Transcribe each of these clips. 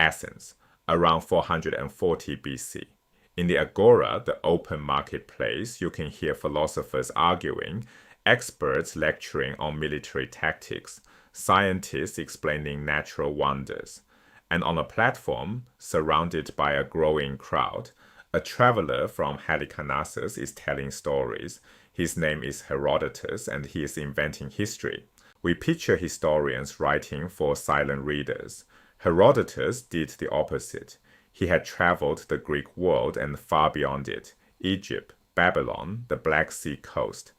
Athens, around 440 BC. In the agora, the open marketplace, you can hear philosophers arguing, experts lecturing on military tactics, scientists explaining natural wonders. And on a platform, surrounded by a growing crowd, a traveler from Halicarnassus is telling stories. His name is Herodotus, and he is inventing history. We picture historians writing for silent readers. Herodotus did the opposite. He had traveled the Greek world and far beyond it, Egypt, Babylon, the Black Sea coast.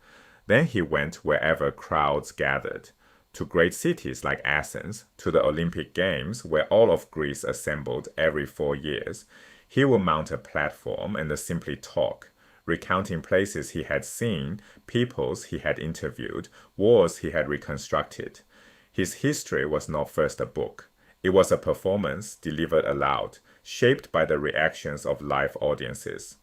Then he went wherever crowds gathered, to great cities like Athens, to the Olympic Games where all of Greece assembled every 4 years. He would mount a platform and simply talk, recounting places he had seen, peoples he had interviewed, wars he had reconstructed. His history was not first a book. It was a performance delivered aloud, shaped by the reactions of live audiences.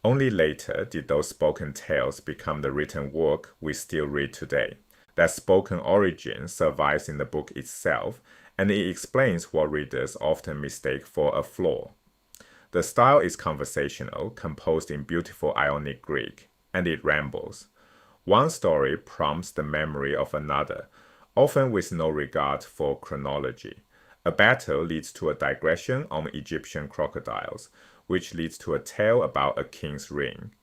Only later did those spoken tales become the written work we still read today. That spoken origin survives in the book itself, and it explains what readers often mistake for a flaw. The style is conversational, composed in beautiful Ionic Greek, and it rambles. One story prompts the memory of another, often with no regard for chronology. A battle leads to a digression on Egyptian crocodiles, which leads to a tale about a king's ring.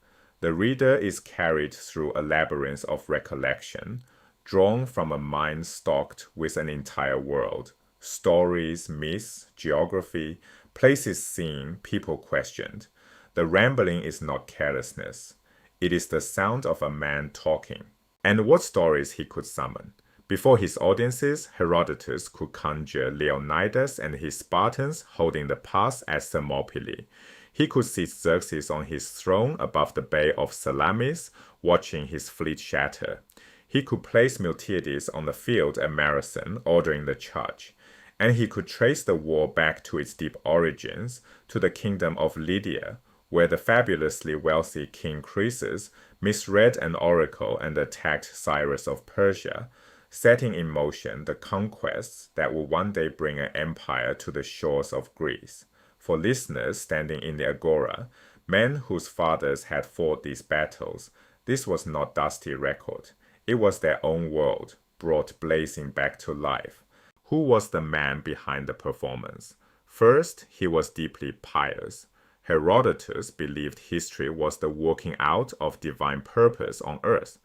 The reader is carried through a labyrinth of recollection, drawn from a mind stocked with an entire world. Stories, myths, geography, places seen, people questioned. The rambling is not carelessness. It is the sound of a man talking. And what stories he could summon. Before his audiences, Herodotus could conjure Leonidas and his Spartans holding the pass at Thermopylae. He could see Xerxes on his throne above the bay of Salamis, watching his fleet shatter. He could place Miltiades on the field at Marathon, ordering the charge. And he could trace the war back to its deep origins, to the kingdom of Lydia, where the fabulously wealthy King Croesus misread an oracle and attacked Cyrus of Persia, setting in motion the conquests that would one day bring an empire to the shores of Greece. For listeners standing in the agora, men whose fathers had fought these battles, this was not dusty record. It was their own world, brought blazing back to life. Who was the man behind the performance? First, he was deeply pious. Herodotus believed history was the working out of divine purpose on earth.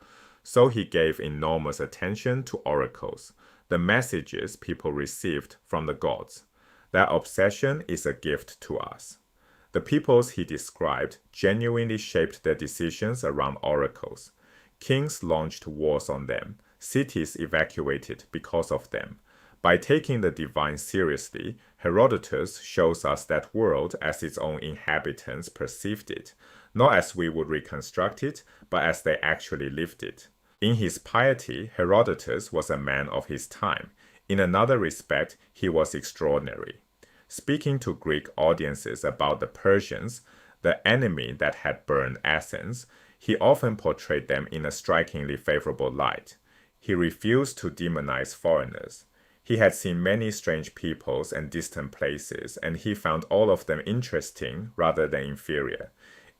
So he gave enormous attention to oracles, the messages people received from the gods. That obsession is a gift to us. The peoples he described genuinely shaped their decisions around oracles. Kings launched wars on them, cities evacuated because of them. By taking the divine seriously, Herodotus shows us that world as its own inhabitants perceived it, not as we would reconstruct it, but as they actually lived it. In his piety, Herodotus was a man of his time. In another respect, he was extraordinary. Speaking to Greek audiences about the Persians, the enemy that had burned Athens, he often portrayed them in a strikingly favorable light. He refused to demonize foreigners. He had seen many strange peoples and distant places, and he found all of them interesting rather than inferior.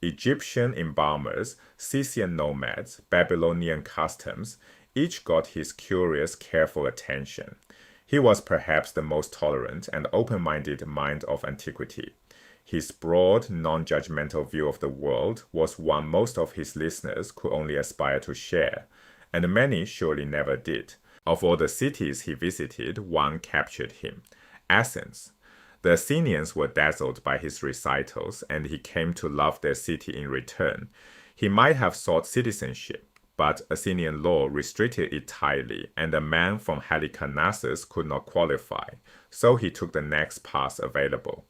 Egyptian embalmers, Scythian nomads, Babylonian customs, each got his curious, careful attention. He was perhaps the most tolerant and open-minded mind of antiquity. His broad, non-judgmental view of the world was one most of his listeners could only aspire to share, and many surely never did. Of all the cities he visited, one captured him, Athens. The Athenians were dazzled by his recitals, and he came to love their city in return. He might have sought citizenship, but Athenian law restricted it tightly, and a man from Halicarnassus could not qualify, so he took the next pass available.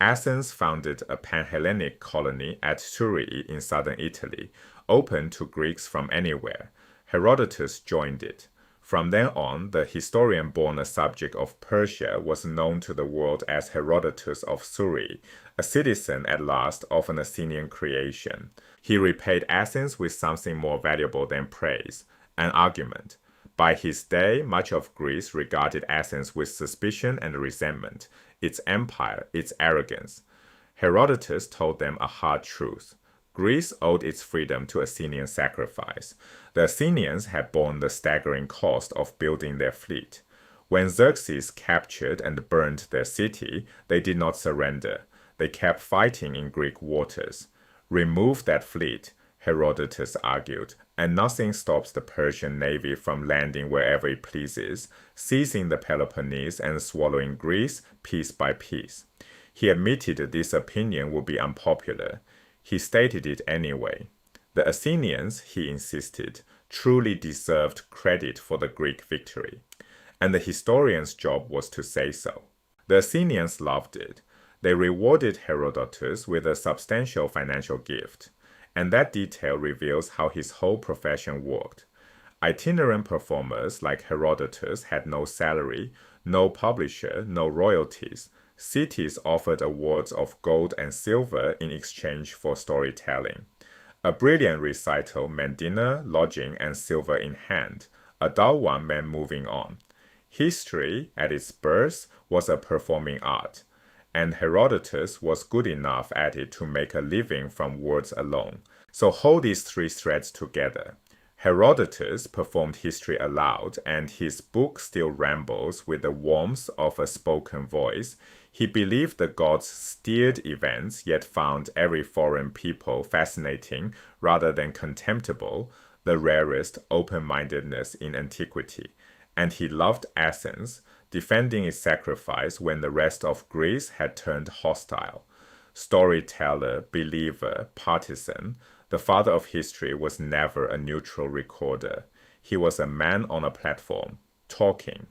Athens founded a Pan-Hellenic colony at Thurii in southern Italy, open to Greeks from anywhere. Herodotus joined it. From then on, the historian born a subject of Persia was known to the world as Herodotus of Thurii, a citizen at last of an Athenian creation. He repaid Athens with something more valuable than praise, an argument. By his day, much of Greece regarded Athens with suspicion and resentment. its empire, its arrogance. Herodotus told them a hard truth. Greece owed its freedom to Athenian sacrifice. The Athenians had borne the staggering cost of building their fleet. When Xerxes captured and burned their city, they did not surrender. They kept fighting in Greek waters. Remove that fleet, Herodotus argued, and nothing stops the Persian navy from landing wherever it pleases, seizing the Peloponnese and swallowing Greece piece by piece. He admitted this opinion would be unpopular. He stated it anyway. The Athenians, he insisted, truly deserved credit for the Greek victory, and the historian's job was to say so. The Athenians loved it. They rewarded Herodotus with a substantial financial gift, and that detail reveals how his whole profession worked. Itinerant performers like Herodotus had no salary, no publisher, no royalties. Cities offered awards of gold and silver in exchange for storytelling. A brilliant recital meant dinner, lodging, and silver in hand. A dull one meant moving on. History, at its birth, was a performing art, and Herodotus was good enough at it to make a living from words alone. So hold these three threads together. Herodotus performed history aloud, and his book still rambles with the warmth of a spoken voice. He believed the gods steered events, yet found every foreign people fascinating rather than contemptible, the rarest open-mindedness in antiquity. And he loved Athens, defending its sacrifice when the rest of Greece had turned hostile. Storyteller, believer, partisan, the father of history was never a neutral recorder. He was a man on a platform, talking.